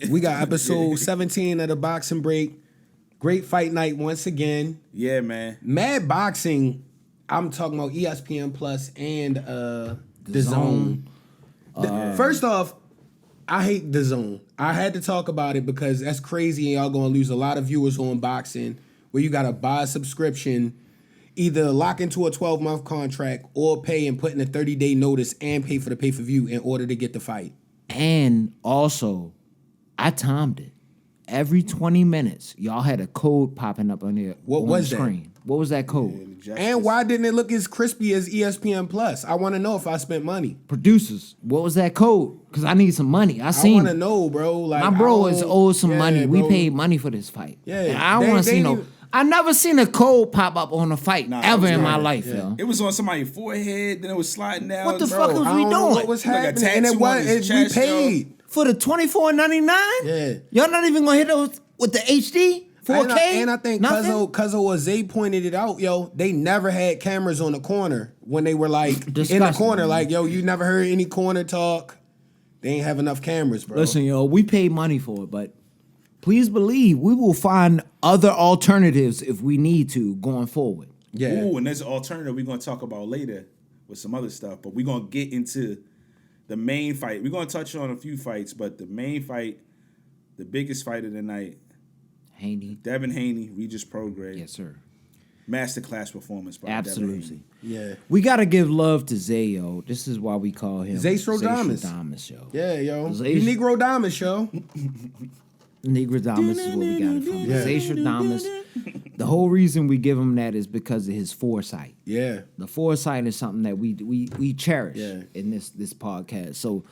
We got episode 17 of the Boxing Break. Great fight night once again. Yeah, man. Mad Boxing. I'm talking about ESPN Plus and the Zone. First off, I hate the Zone. I had to talk about it because that's crazy and y'all gonna lose a lot of viewers on boxing where you gotta buy a subscription, either lock into a 12-month contract or pay and put in a 30-day notice and pay for the pay-per-view in order to get the fight. And also, I timed it. Every 20 minutes, y'all had a code popping up on there. What was the screen. that? What was that code? And why didn't it look as crispy as ESPN Plus? I want to know if I spent money. Producers, what was that code? Because I need some money. I want to know, bro. Like, my bro is owed some money. Bro. We paid money for this fight. Yeah, and I don't want to see no. I never seen a code pop up on a fight ever in my life, yo. It was on somebody's forehead, then it was sliding down. What the fuck was we doing? What was happening? And it was we paid for the $24.99. Yeah, y'all not even gonna hit those with the HD 4K. And I think Cuzzo or Zay pointed it out, yo. They never had cameras on the corner when they were like in the corner, like, yo, you never heard any corner talk. They ain't have enough cameras, bro. Listen, yo, we paid money for it, but please believe we will find other alternatives if we need to going forward. Yeah. Ooh, and there's an alternative we're going to talk about later with some other stuff, but we're going to get into the main fight. We're going to touch on a few fights, but the main fight, the biggest fight of the night, Haney. Devin Haney, Regis Prograis. Yes, sir. Masterclass performance by Absolutely. Yeah. We got to give love to Zay, yo. This is why we call him Zay Stradamus, yo. Yeah, yo. You Negro Damas, yo. Negrodamus is where we got it from. Yeah. Zay Stradamus. The whole reason we give him that is because of his foresight. Yeah. The foresight is something that we cherish in this podcast. So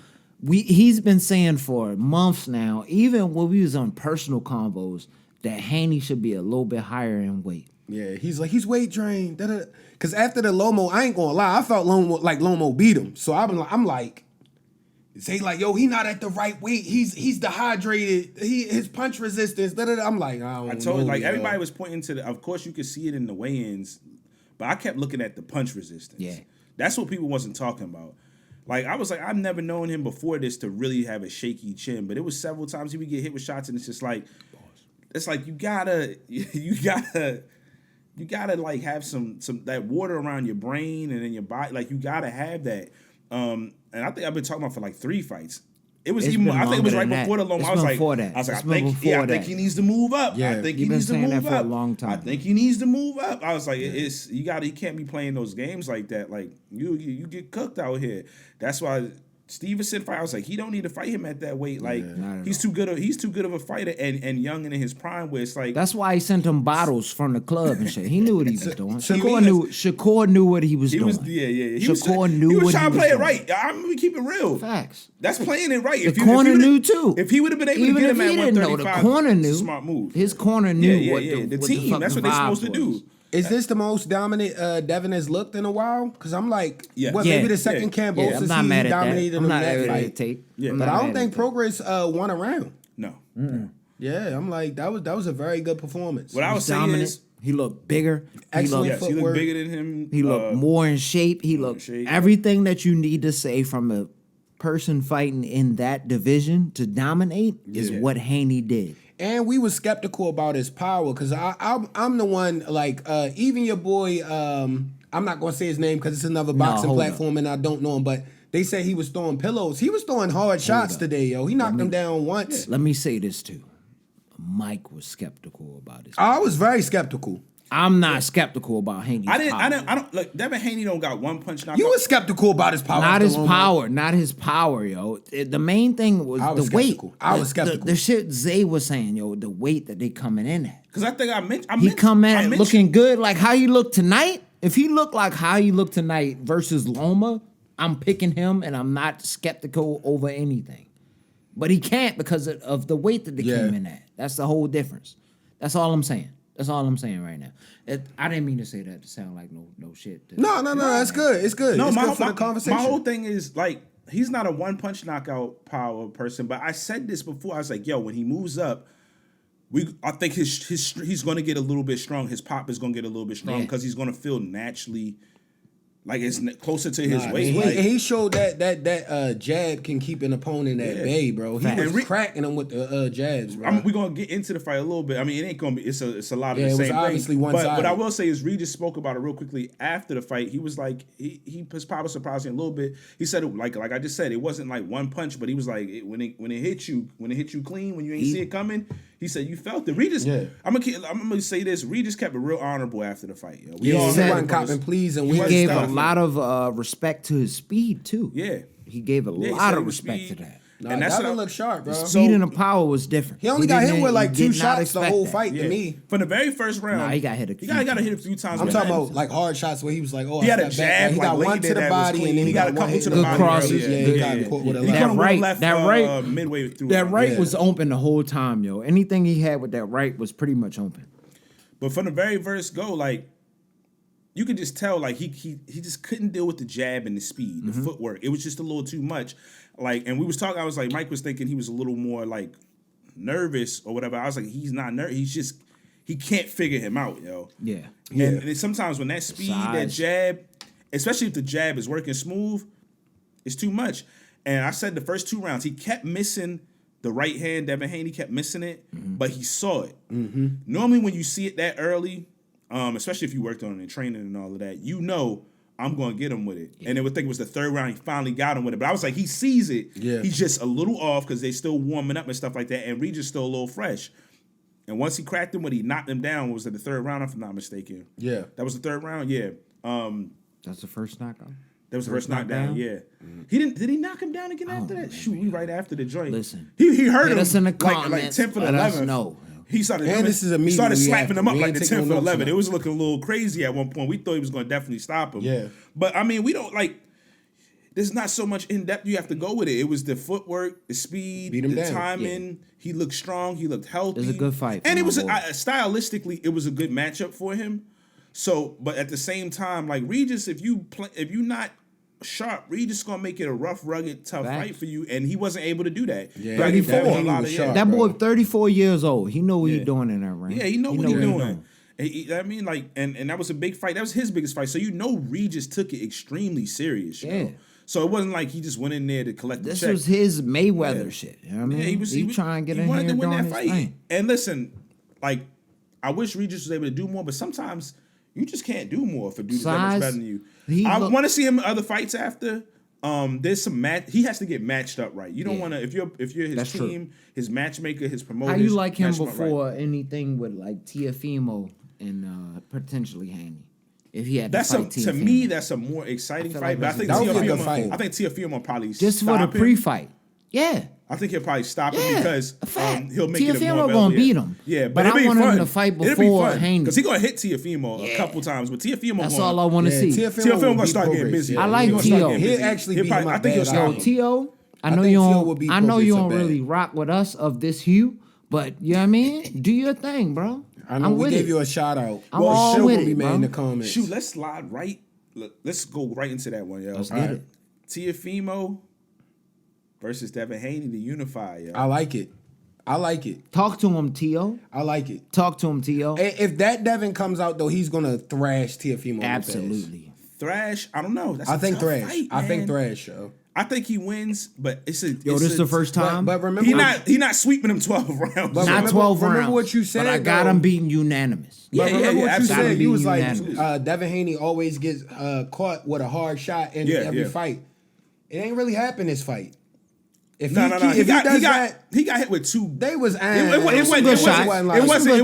he's been saying for months now, even when we was on personal convos, that Haney should be a little bit higher in weight. Yeah, he's like, he's weight drained. Because after the Lomo, I ain't gonna lie, I felt Lomo beat him. So I'm like, say like, yo, he not at the right weight. He's dehydrated. His punch resistance. I'm like, I told you, like, everybody was pointing to of course you could see it in the weigh-ins, but I kept looking at the punch resistance. Yeah. That's what people wasn't talking about. Like, I was like, I've never known him before this to really have a shaky chin, but it was several times he would get hit with shots, and it's just like, it's like you gotta like have some that water around your brain and in your body. Like, you gotta have that. And I think I've been talking about for like 3 fights. It was even. I think it was right before the Lomo. I was like, I think he needs to move up. Yeah. I think he needs to move up for a long time. I think he needs to move up. I was like, you can't be playing those games like that. Like, you get cooked out here. That's why Stevenson fight. I was like, he don't need to fight him at that weight. Like, he's too good of a fighter and young and in his prime. Where it's like, that's why he sent him bottles from the club and shit. He knew what he was doing. Shakur knew what he was doing. Shakur knew what he was doing. He was trying to play it right. I'm gonna keep it real. Facts. That's playing it right. The corner knew too. If he would have been able to get him at 135, the corner knew. Smart move. His corner knew what the team. That's what they're supposed to do. Is this the most dominant Devin has looked in a while? Because I'm like, maybe the second Campbell since he dominated him in that fight. But I don't think Prograis won a round. No. Yeah, I'm like, that was a very good performance. What I was saying is, he looked bigger. Excellent footwork. He looked bigger than him. He looked more in shape. He looked everything that you need to say from a person fighting in that division to dominate is what Haney did. And we was skeptical about his power because I'm the one, like, even your boy, I'm not going to say his name because it's another boxing platform and I don't know him, but they say he was throwing pillows. He was throwing hard shots today, yo. He knocked him down once. Let me say this too. Mike was skeptical about his power. I was very skeptical. I'm not skeptical about Haney's power. I don't like Devin Haney don't got one punch knockout. You were skeptical about his power. Not his power, yo. The main thing was the weight. I was skeptical. The shit Zay was saying, yo, the weight that they coming in at. Because I think I mentioned he come in looking good, like how he looked tonight. If he looked like how he looked tonight versus Loma, I'm picking him, and I'm not skeptical over anything. But he can't because of the weight that they came in at. That's the whole difference. That's all I'm saying. That's all I'm saying right now. I didn't mean to say that to sound like no shit. No, that's good. It's good. It's good for the conversation. My whole thing is, like, he's not a one-punch knockout power person, but I said this before. I was like, yo, when he moves up, I think he's going to get a little bit strong. His pop is going to get a little bit strong because he's going to feel naturally Like it's closer to his weight. And Like, he showed that jab can keep an opponent at bay, bro. He was cracking him with the jabs, bro. we're gonna get into the fight a little bit. I mean, it ain't gonna be. It's a lot of the it same was obviously thing. one-sided. But what I will say is, Regis spoke about it real quickly after the fight. He was like, his power surprised me a little bit. He said, like I just said, it wasn't like one punch, but he was like, when it hit you clean, when you ain't see it coming. He said you felt it. Regis, I'm gonna say this. Regis kept it real honorable after the fight. Yo. He wasn't copping please, and he gave a lot of respect to his speed too. Yeah, he gave a lot of respect to that. And that's Devin looked sharp, bro. The speed and the power was different. He only got hit with like 2 shots the whole fight to me. From the very first round. Nah, he got hit a few times. He got hit a few times. I'm talking about like hard shots where he was like, oh, he had a jab. He got one to the body and then he got a couple to the body. Good crosses. He got caught with a that right midway through. That right was open the whole time, yo. Anything he had with that right was pretty much open. But from the very first go, like you could just tell, like he just couldn't deal with the jab and the speed, the footwork. It was just a little too much. Like, and we was talking. I was like, Mike was thinking he was a little more like nervous or whatever. I was like, he's not nervous. He's just he can't figure him out, yo. Yeah. And sometimes when that speed, that jab, especially if the jab is working smooth, it's too much. And I said the first 2 rounds, he kept missing the right hand. Devin Haney kept missing it, but he saw it. Normally, when you see it that early, especially if you worked on it in training and all of that, you know I'm going to get him with it. And they would think it was the 3rd round. He finally got him with it. But I was like, he sees it. Yeah. He's just a little off because they still warming up and stuff like that. And Regis still a little fresh. And once he cracked him, when he knocked him down, was it the 3rd round, if I'm not mistaken? Yeah. That was the 3rd round? Yeah. That's the first knockout? That was the first knockdown, yeah. Did he knock him down again after that? Shoot, we right after the joint. Listen. He hurt him us in the like comments. 10th or 11th. No. He started slapping him up like the 10th or 11th. It was looking a little crazy at one point. We thought he was going to definitely stop him. Yeah. But, I mean, we don't, like, there's not so much in-depth you have to go with it. It was the footwork, the speed, the timing. Yeah. He looked strong. He looked healthy. It was a good fight. And it was, stylistically, it was a good matchup for him. So, but at the same time, like, Regis, if you not sharp, Regis gonna make it a rough, rugged, tough fight for you, and he wasn't able to do that. Yeah, 34. That boy, bro. 34 years old. He know what he's doing in that ring. Yeah, he know what he's doing. I mean, like, and that was a big fight. That was his biggest fight. So you know, Regis took it extremely serious. You know? So it wasn't like he just went in there to collect the check. This was his Mayweather shit. You know what I mean? Yeah, he was trying to get in here here to win doing that fight. Thing. And listen, like, I wish Regis was able to do more, but sometimes you just can't do more for dudes that much better than you. I want to see him in other fights after. There's some he has to get matched up right. You don't want to if you're his team, his matchmaker, his promoter. How you like him before anything with like Teofimo and potentially Haney? If he had to me, that's a more exciting fight. But I think Teofimo probably just for the pre-fight. Yeah. I think he'll probably stop him because he'll make it a more Teofimo gonna beat him. Yeah, but I want him to fight before Haney because he's gonna hit Teofimo a couple times. But Teofimo, that's all I want to see. Teofimo gonna start getting busy. I like Teo. He'll actually beat him. I think he'll start. Teo, I know you don't really rock with us of this hue, but you know what I mean. Do your thing, bro. I know we gave you a shout out. I'm all with it, bro. In the comments. Shoot, let's slide right. Let's go right into that one, yo. Let's get it. Teofimo versus Devin Haney to unify, yo. I like it. Talk to him, Teo. I like it. Talk to him, Teo. If that Devin comes out though, he's gonna thrash Teofimo. Absolutely. Thrash? I don't know. I think thrash. Fight, I think thrash, yo. I think he wins, but this is the first time. But remember, he not sweeping him 12 rounds. But not 12 rounds. Remember what you said. But I got him beating unanimous. Remember what you said. You was like, Devin Haney always gets caught with a hard shot in every fight. It ain't really happened this fight. If he got hit with 2. They was it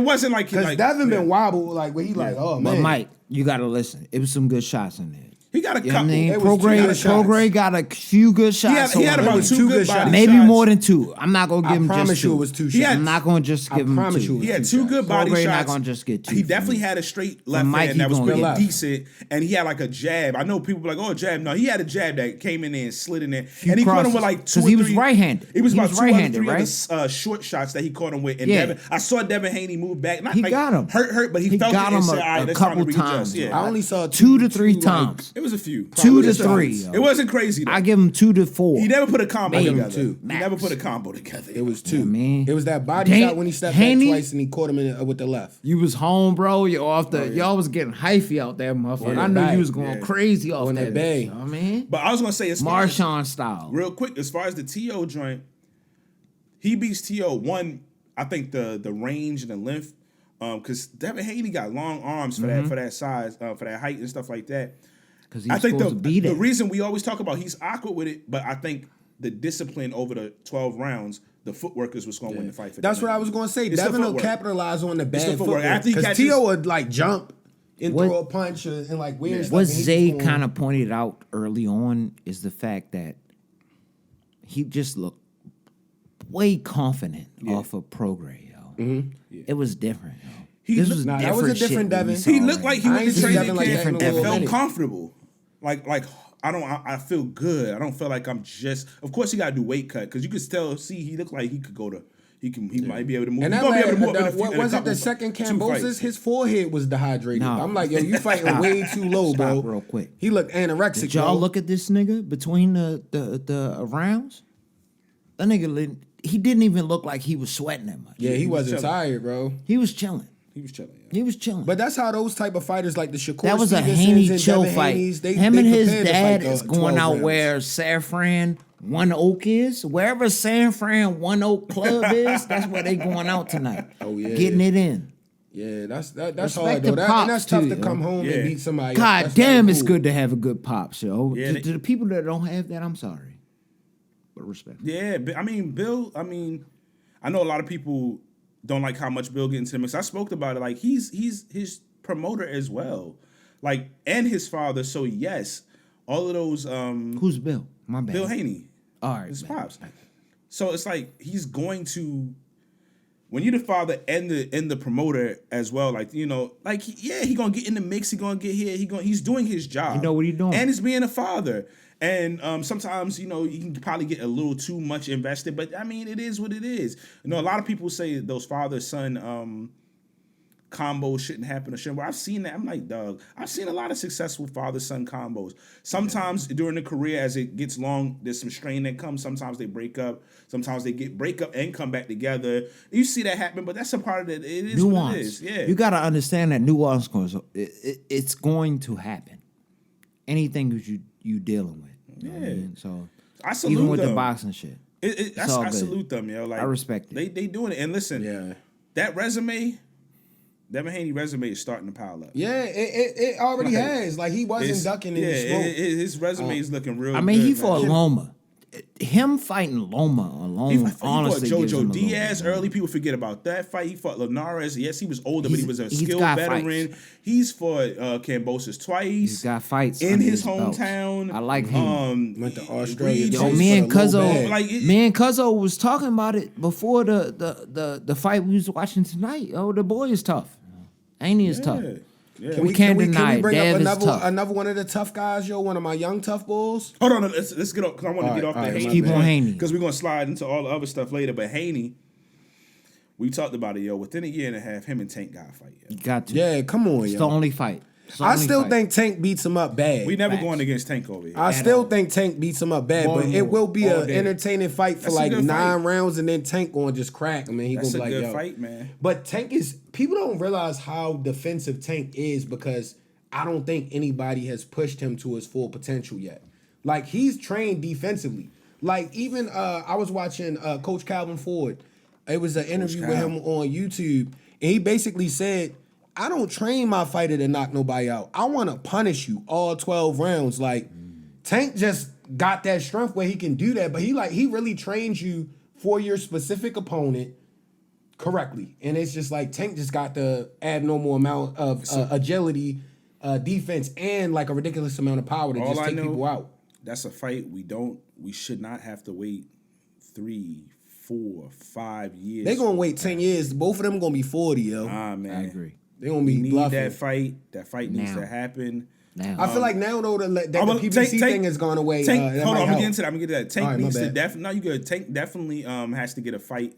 wasn't like because Devin been wobbled like where he like man. But Mike, you gotta listen. It was some good shots in there. He got a couple. Prograis got a few good shots. He had about 2 good body maybe shots. More than 2. I'm not gonna give him just 2. I promise you it was 2 shots. I'm not gonna just give him 2. He had 2 good body shots. Not gonna just get 2. He definitely had a straight left hand that was pretty decent, and he had like a jab. I know people were like, "Oh, jab." No, he had a jab that came in there and slid in there, and he caught him with like 2 or 3. He was right-handed. It was about 2 or 3 other short shots that he caught him with. And I saw Devin Haney move back. He got him. Hurt, but he felt got it him a couple times. I only saw 2 to 3 times. It was a few. 2 to Just a few. 3. Yo. It wasn't crazy, though. I give him 2 to 4. He never put a combo Maybe together. 2. He never put a combo together. It was 2. Yeah, man. It was that body Dan- shot when he stepped Haney- back twice and he caught him with the left. You was home, bro. Y'all was getting hyphy out there, motherfucker. Yeah, I knew right. you was going crazy off On that that bay. You know what I mean? But I was gonna say, as far as, Marshawn style. real quick, as far as the T.O. joint, he beats T.O. one. I think the range and the length, because Devin Haney got long arms for that size, for that height and stuff like that. Because he's I think supposed to beat the it. reason we always talk about he's awkward with it, but I think the discipline over the 12 rounds, the footwork is what's going to win the fight for That's Devin. what I was going to say. It's the Devin will footwork. capitalize on the the bad footwork. footwork. After he Because catches- T.O. would like jump and What- throw a punch and like weird stuff. What and he Zay just gonna- kind of pointed out early on is the fact that he just looked way confident off of Prograis, yo. It was different, yo. This was Nah, that different was a shit different than we Devin. saw He looked already. like he I went ain't to seen training Devin like camp that in a and little felt minute. comfortable. Like I feel good. I don't feel like I'm just. Of course, he got to do weight cut because you could still see he looked like he could go to. He might be able to move. And He's that gonna be able to move lad, up in a few- what in a was it? couple- The second 2 Cambosis, fights. his forehead was dehydrated. No. I'm like, yo, you fighting way too low, bro. Stop real quick. He looked anorexic. Did y'all bro. look at this nigga between the rounds? That nigga, he didn't even look like he was sweating that much. Yeah, he wasn't chilling. tired, bro. He was chilling. He was chilling. Yeah. He was chilling. But that's how those type of fighters like the Shakur that was a Stevensons Haney and chill Devin fight. Haney's, Him they and his prepared to dad fight is the going 12 out rounds. where San Fran One Oak is. Wherever San Fran One Oak Club is, that's where they going out tonight. Oh, yeah. Getting it in. Yeah, that's Respect hard though. to And Pops, that's tough too, to yo. come home Yeah. and beat somebody. God That's damn, not it's cool. good to have a good Pops, yo. Yeah, to the people that don't have that, I'm sorry. But respect. Yeah, I mean, Bill. I mean, I know a lot of people don't like how much Bill get into the mix. I spoke about it. Like he's his promoter as well, like and his father. So yes, all of those. Who's Bill? My bad. Bill Haney. All right. His man. pops. So it's like he's going to. When you're the father and the promoter as well, like he gonna get in the mix. He gonna get here. He's doing his job. He know what he doing. and he's being a father. And sometimes you can probably get a little too much invested, but I mean it is what it is. A lot of people say those father son combos shouldn't happen or shouldn't. But I've seen that. I'm like, dog. I've seen a lot of successful father son combos. Sometimes during the career, as it gets long, there's some strain that comes. Sometimes they break up. Sometimes they break up and come back together. You see that happen, but that's a part of it. It is Nuance. what it is. Yeah. You got to understand that nuance goes. It's going to happen. Anything that you dealing with. You know what I mean? So I salute even with them. the boxing shit. That's, all I good. salute them, yo. Like I respect it. They doing it. And listen, Yeah. that resume, Devin Haney resume is starting to pile up. Yeah, it already Like, has. Like he wasn't ducking in yeah, the smoke. his resume is looking real. I mean, good, he man. fought Loma. Him fighting Loma alone, He fought honestly, gives him JoJo a Diaz. little bit, Early people forget about that fight. He fought Linares. Yes, he was older, but he was a He's skilled got veteran. fights. He's fought Cambosis twice. He's got fights in under his belts. hometown. I like him. Went to Australia, Regis. too. Yo, me and for the low Cuzzo, bag. Like, me and Cuzzo was talking about it before the fight we was watching tonight. Oh, the boy is tough. Haney is tough. Yeah. We can't deny we it. bring Dev is up tough. another one of the tough guys, yo? One of my young tough bulls. Hold on, let's get off because I want to get off the Alright, Haney. keep on Haney. Because we're gonna slide into all the other stuff later. But Haney, we talked about it, yo. Within a year and a half, him and Tank got a fight. Yo. You got to. Yeah, come on, It's yo. the only fight. It's the I only still fight. think Tank beats him up bad. We never Facts. going against Tank over here. I still think Tank beats him up bad, but it Baltimore, will be all an day. entertaining fight for That's a like good 9 fight. rounds, and then Tank gonna just crack him, and he That's gonna a be like, good yo. fight, man. But Tank is, people don't realize how defensive Tank is because I don't think anybody has pushed him to his full potential yet. Like he's trained defensively. Like even I was watching Coach Calvin Ford. It was an interview with him on YouTube, and he basically said, I don't train my fighter to knock nobody out. I want to punish you all 12 rounds. Like Tank just got that strength where he can do that, but he really trains you for your specific opponent correctly. And it's just like Tank just got the abnormal amount of agility, defense, and like a ridiculous amount of power to All just I take know, people out. That's a fight we should not have to wait 3, 4, 5 years. They gonna wait 10 years. Both of them gonna be 40, yo. Man. I agree. They gonna We be need bluffing. that fight. That fight needs Now. to happen. Now. I feel like now though that the Well, PBC thing has gone away. Tank, that hold might on, I'm help. gonna get into that. I'm gonna get to that. Tank All right, my needs to bad. definitely. No, you good. Tank definitely has to get a fight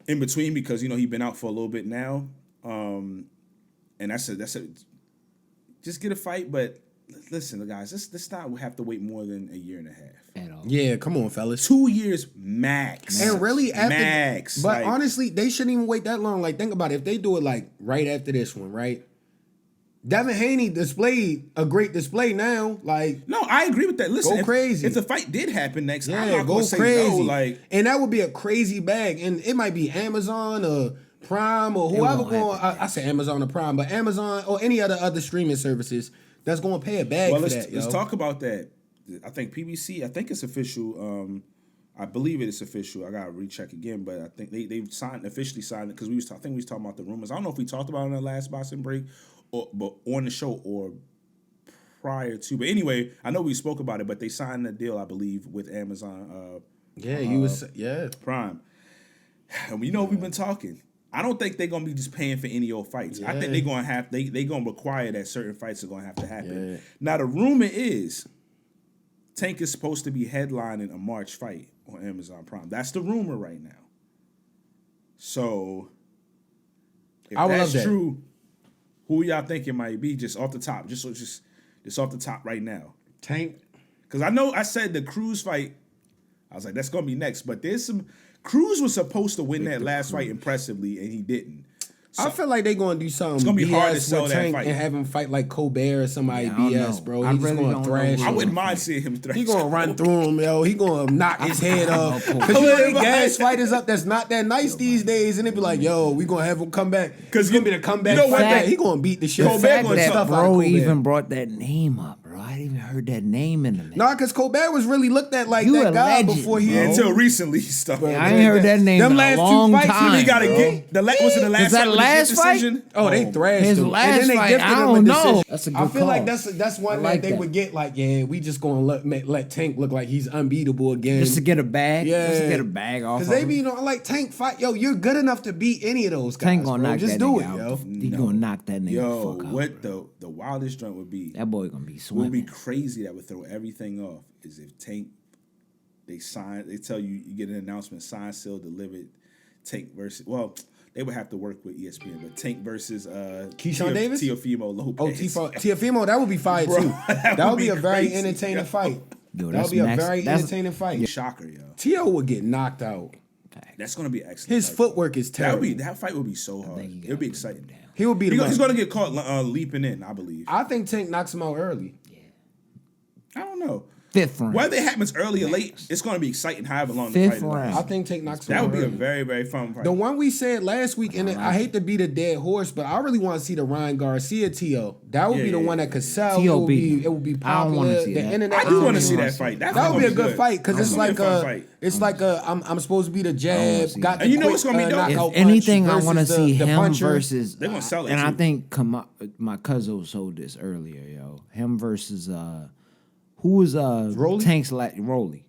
in between because he been out for a little bit now, and that's a just get a fight. But listen, guys, let's not have to wait more than a year and a half. At all. Yeah, come on, fellas. 2 years max. And really, after, max. But honestly, they shouldn't even wait that long. Like, think about it. If they do it like right after this one, right? Devin Haney displayed a great display now. Like, no, I agree with that. Listen, go crazy. If the fight did happen next, yeah, I'm not go gonna say crazy. no. Like, and that would be a crazy bag. And it might be Amazon or Prime or whoever going. I say Amazon or Prime, but Amazon or any other streaming services that's going to pay a bag for that. Let's talk about that. I think PBC. I think it's official. I believe it is official. I gotta recheck again, but I think they've officially signed it because I think we was talking about the rumors. I don't know if we talked about it in the last boxing break, but on the show or prior to. But anyway, I know we spoke about it, but they signed a deal, I believe, with Amazon. Prime. And we know we've been talking. I don't think they're gonna be just paying for any old fights. I think they're gonna they gonna require that certain fights are gonna have to happen. Yeah. Now the rumor is Tank is supposed to be headlining a March fight on Amazon Prime. That's the rumor right now. So if that's true, who y'all think it might be? Just off the top, just off the top right now. Tank, because I know I said the Cruz fight. I was like, that's gonna be next, but there's some. Cruz was supposed to win that last fight impressively, and he didn't. So, I feel like they're going to do something. It's going to be hard to BS sell with that Tank fight and have him fight like Colbert or somebody. Yeah, BS, bro. He's really going to thrash him. I wouldn't mind seeing him thrash. He's going to run through him, yo. He going to knock his head off. Because you know they gas fighters up that's not that nice these days, and they be like, yo, we going to have him come back. Because it's going to be the comeback fight. He going to beat the shit out of that bro even brought that name up, bro. I didn't even heard that name in the name. Nah, because Colbert was really looked at like that guy before he... Until recently, stuff. I ain't heard that name in a long time. He got to get... Was it the last fight? Was that last fight? Oh, they thrashed his him. Last and then they fight, gifted I him don't a know. decision. That's a good I feel call. like that's one that they would get like, yeah, we just gonna let Tank look like he's unbeatable again. Just to get a bag? Yeah. Just to get a bag off Because they be, like, Tank fight. Yo, you're good enough to beat any of those guys, Tank gonna knock just that do nigga it, out. yo. He gonna knock that nigga the fuck out. What the wildest joint would be... That boy gonna be swimming. Would be crazy that would throw everything off is if Tank... They tell you get an announcement, signed, sealed, delivered, Tank versus... Well... They would have to work with ESPN, but Tank versus Keyshawn Davis? Teofimo Lopez. Oh, Teofimo, that would be fire too. That would be a very entertaining fight. Yo, that would be a very entertaining fight. Shocker, yo. Teo would get knocked out. That's gonna be excellent. His footwork is terrible. That fight would be so hard. It would be exciting. He would be. He's gonna get caught leaping in, I believe. I think Tank knocks him out early. Yeah. I don't know. Fifth round. Whether it happens early or late, it's going to be exciting however long Fifth the fight round. is. I think Tank knocks him out That would be early. a very, very fun fight. The one we said last week, and I hate to beat a dead horse, but I really want to see the Ryan Garcia T.O. That would be the one that could sell. It would be popular. I don't want to see that. I do want to see that fight. That would be a good fight because it's like I'm supposed to be the jab. Got and you know what's going to be dope? If anything, I want to see him versus. They're going to sell it. And too. I think my cousin told this earlier, yo. Him versus who was Tank's Rolly.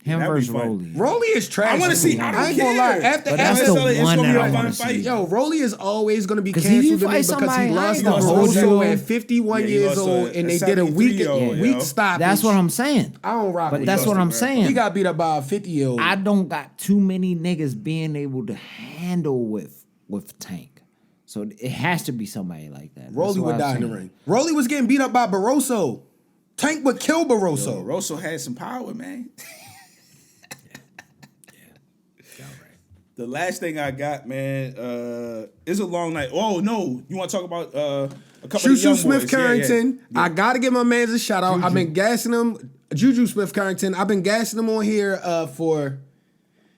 Him versus Rolly. Rolly is trash. I want to see. I ain't gonna lie. After that's the one that I want to see. Yo, Rolly is always gonna be canceled to me because he lost to Rosso at 51 years old, and they did a week stoppage. That's what I'm saying. I don't rock with But that's what I'm saying. He got beat up by a 50-year-old. I don't got too many niggas being able to handle with Tank. So it has to be somebody like that. Rolly would die in the ring. Rolly was getting beat up by Barroso. Tank would kill Barroso. Barroso had some power, man. The last thing I got, man, is a long night. Oh no, you want to talk about a couple of young Smith boys? Carrington. Yeah. I gotta give my man a shout out. I've been gassing him. Juju Smith Carrington. I've been gassing him on here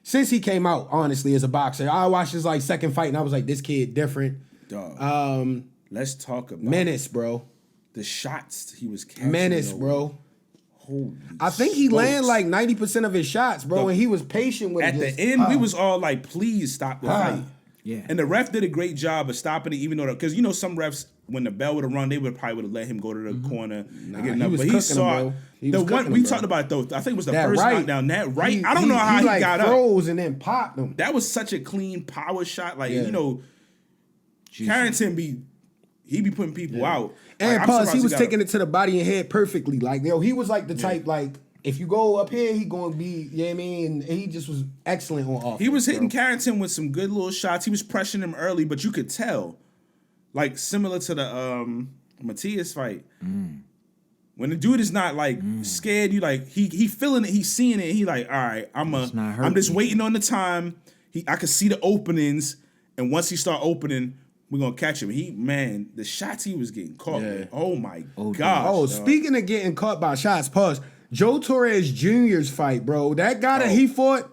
since he came out. Honestly, as a boxer, I watched his second fight and I was like, this kid different. Dog. Let's talk about menace, bro. The shots he was catching. Menace, bro. Holy I think he landed 90% of his shots, bro, and he was patient with it. At the end, we was all like, please stop the fight. Yeah. And the ref did a great job of stopping it, even though, because some refs, when the bell would have run, they would probably let him go to the corner and get enough. But he saw the one we talked about, though. I think it was the first knockdown. That right, I don't know how he got up. Froze and then popped him. That was such a clean power shot. Carrington he be putting people out. And plus, he was taking it to the body and head perfectly. He was the type, if you go up here, he going to be, you know what I mean? And he just was excellent on offense. He was hitting Carrington with some good little shots. He was pressuring him early, but you could tell. Similar to the, Matias fight. When the dude is not like scared, you like he feeling it, he's seeing it. And he like, all right, I'm just waiting on the time. I can see the openings, and once he start opening, we're gonna catch him. The shots he was getting caught. Yeah. Oh my gosh. Oh, speaking of getting caught by shots, pause. Joe Torres Jr.'s fight, bro. That guy that he fought.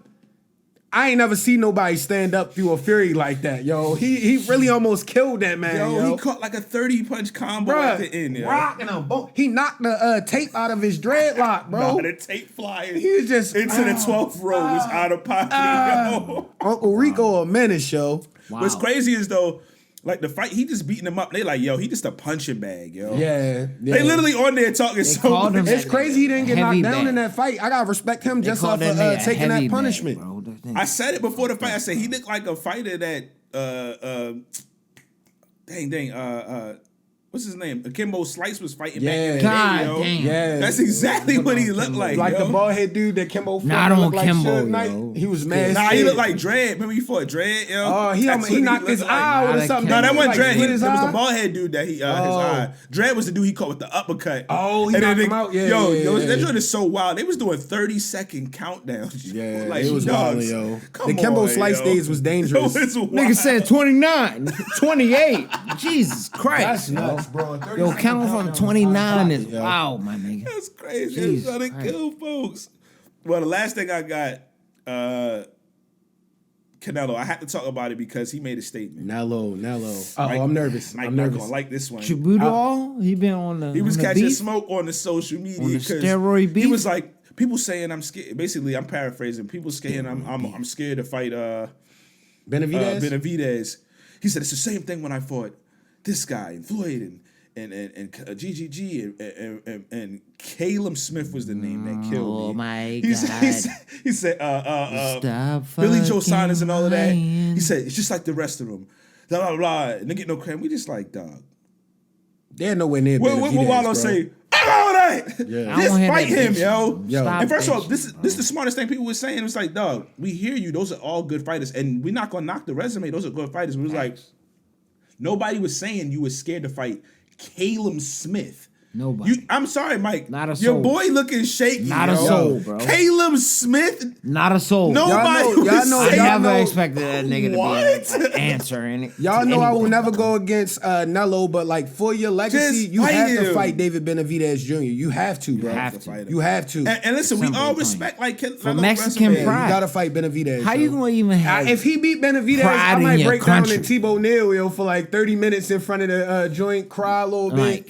I ain't never seen nobody stand up through a Fury like that, yo. He really almost killed that man, yo. He caught like a 30-punch combo at the end, yo. Rocking him. He knocked the tape out of his dreadlock, bro. The tape flying. He was just into the 12th row. Was out of pocket, yo. Uncle Rico a menace, yo. Wow. What's crazy is though, like the fight, he just beating him up. They like, yo, he just a punching bag, yo. Yeah. They literally on there talking so much. It's crazy he didn't get knocked down in that fight. I gotta respect him just off of taking that punishment. Bag, I said it before the fight. I said he looked like a fighter that what's his name? Akimbo Slice was fighting back in the day, yo. Yeah. That's exactly what he looked like. Like yo. the bald head dude that Kimbo fought. Not on like Kimbo, yo. He was mad. Nah, he looked like Dread. Remember he fought Dread, yo? Oh, he knocked his eye out or something. No, that wasn't Dread. It was the bald head dude that his eye. Dread was the dude he caught with the uppercut. Oh, he knocked him out? That joint is so wild. They was doing 30-second countdowns. Yeah, like, it was wild, yo. Come the Kimbo on, Slice days was dangerous. Nigga said 29, 28. Jesus Christ. That's nuts, bro. Yo, counting from 29 is wow, my nigga. That's crazy. That's trying to kill folks. Well, the last thing I got, Canelo. I had to talk about it because he made a statement. Nello. I'm nervous. I'm nervous. Gonna like this one. Tribudal, he been on the. He was catching smoke on the social media because steroid beef. He was like, people saying I'm scared. Basically, I'm paraphrasing. People saying I'm scared to fight Benavidez. He said it's the same thing when I fought this guy and Floyd and GGG and Caleb Smith was the name that killed me. Oh my God. He said Billy Joe Saunders and all of that. He said it's just like the rest of them. Blah blah blah. And they get no credit. We just like, dog. They're nowhere near. What Wallow say? All right. Yeah. Just fight him, yo. And first of all, this is the smartest thing people were saying. It was like, dog, we hear you. Those are all good fighters, and we're not gonna knock the resume. Those are good fighters. But it was like, nobody was saying you were scared to fight Caleb Smith. Nobody. I'm sorry, Mike. Not a soul. Your boy looking shaky. Not a soul, bro. Caleb Smith. Not a soul. Nobody. Y'all know. I never expected that nigga to be an answer in it. Y'all know I will never go against Nello, but like for your legacy, you have to fight David Benavidez Jr. You have to, bro. You have to. And listen, we all respect like for Mexican pride. You gotta fight Benavidez. How you gonna even have? If he beat Benavidez, I might break down in Tebow Neal for like 30 minutes in front of the joint, cry a little bit.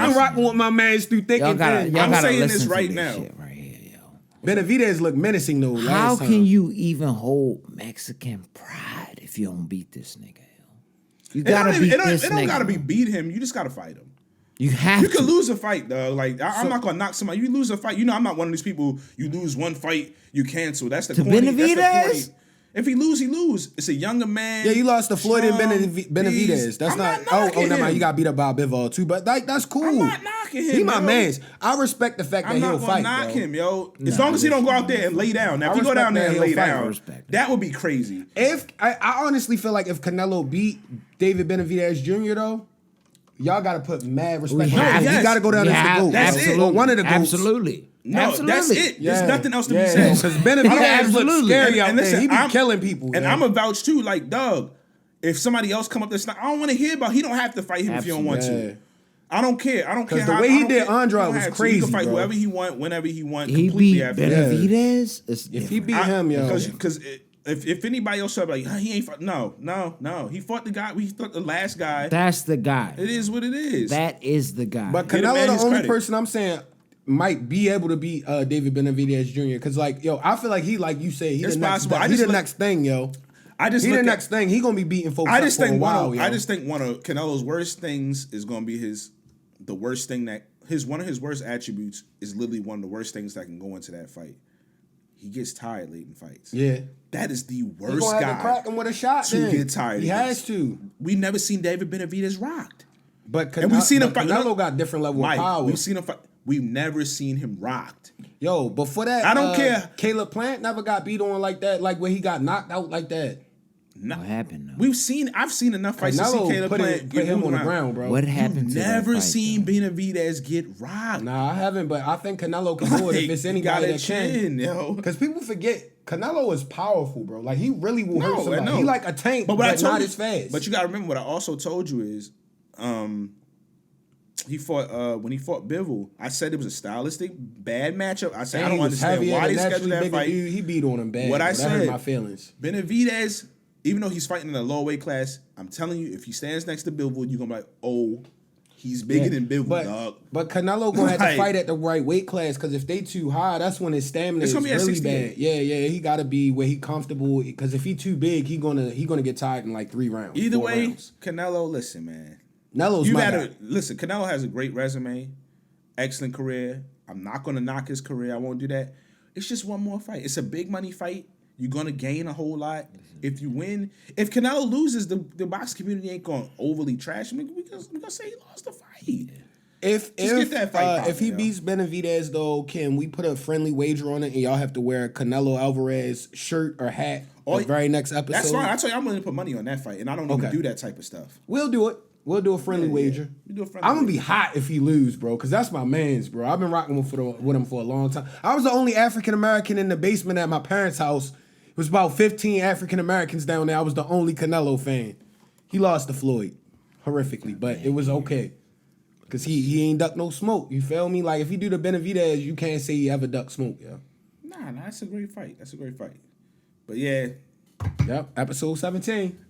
I've been rocking with my mans through thick and thin. I'm saying this right now. Right here, yo. Benavidez look menacing though. How can you even hold Mexican pride if you don't beat this nigga? Yo? You gotta beat this nigga. It don't gotta be beat him. You just gotta fight him. You have. You can lose a fight though. Like I'm not gonna knock somebody. You lose a fight. You know I'm not one of these people. You lose one fight, you cancel. That's the corny. Benavidez. If he lose, he lose. It's a younger man. Yeah, you lost to Floyd and Benavidez. That's not. Oh, never mind. You got beat up by Bivol too, but that's cool. I'm not knocking him. He my man. I respect the fact that he'll fight. I'm not gonna knock him, yo. As long as he don't go out there and lay down. Now, if he go down there and lay down, that would be crazy. If I honestly feel like if Canelo beat David Benavidez Jr. though, y'all got to put mad respect. You got to go down as the GOAT. That's it. One of the GOATs. Absolutely. No, that's it. There's nothing else to be said. Because Benavidez looks scary out there. He be killing people. And I'm a vouch too. Like, dog, if somebody else come up that's not, I don't want to hear about. He don't have to fight him if you don't want to. I don't care. I don't care. Because the way he did Andrade was crazy. He can fight whoever he want, whenever he want. He beat Benavidez. If he beat him, yo. Because if anybody else would be like, he ain't fought. No. He fought the guy. He fought the last guy. That's the guy. It is what it is. That is the guy. But Canelo, the only person I'm saying might be able to beat David Benavidez Jr. Because like, yo, I feel like he, like you say, he the next thing, yo. He the next thing. He gonna be beating folks up for a while, yo. I just think one of Canelo's worst things is gonna be one of his worst attributes is literally one of the worst things that can go into that fight. He gets tired late in fights. Yeah. That is the worst guy. Have to crack him with a shot to get tired. He has to. We never seen David Benavidez rocked. But we've seen him fight. Canelo got different level of power. We've seen him fight. We've never seen him rocked. Yo, before that, I don't care. Caleb Plant never got beat on like that, like where he got knocked out like that. What happened? Though? I've seen enough fights to see Caleb put him on the ground, bro. What happened? You've never seen Benavidez get rocked. Nah, I haven't, but I think Canelo can do it if it's anybody that can. Because people forget Canelo is powerful, bro. Like he really will hurt somebody. He like a tank, but not as fast. But you gotta remember what I also told you is, he fought when he fought Bivol. I said it was a stylistic bad matchup. I said I don't understand why they scheduled that fight. Dude, he beat on him bad. What I said, that hurt my feelings. Benavidez, even though he's fighting in a lower weight class, I'm telling you, if he stands next to Bivol, you're gonna be like, oh, he's bigger than Bivol, dog. But Canelo gonna have to fight at the right weight class because if they too high, that's when his stamina is really bad. Yeah, he gotta be where he comfortable. Because if he too big, he gonna get tired in like 3 rounds. Either way, Canelo, listen, man. Listen, Canelo has a great resume, excellent career. I'm not going to knock his career. I won't do that. It's just one more fight. It's a big money fight. You're going to gain a whole lot. If you win, if Canelo loses, the box community ain't going to overly trash him. We're going to say he lost the fight. If he beats Benavidez, though, can we put a friendly wager on it and y'all have to wear a Canelo Alvarez shirt or hat the very next episode? That's fine. I tell you, I'm willing to put money on that fight, and I don't even do that type of stuff. We'll do it. We'll do a friendly wager. I'm gonna be hot if he lose, bro, because that's my man's, bro. I've been rocking with him for a long time. I was the only African American in the basement at my parents' house. It was about 15 African Americans down there. I was the only Canelo fan. He lost to Floyd horrifically, but it was okay because he ain't duck no smoke. You feel me? Like if he do the Benavidez, you can't say he ever duck smoke, yo. Nah, that's a great fight. But yeah. Yep, episode 17.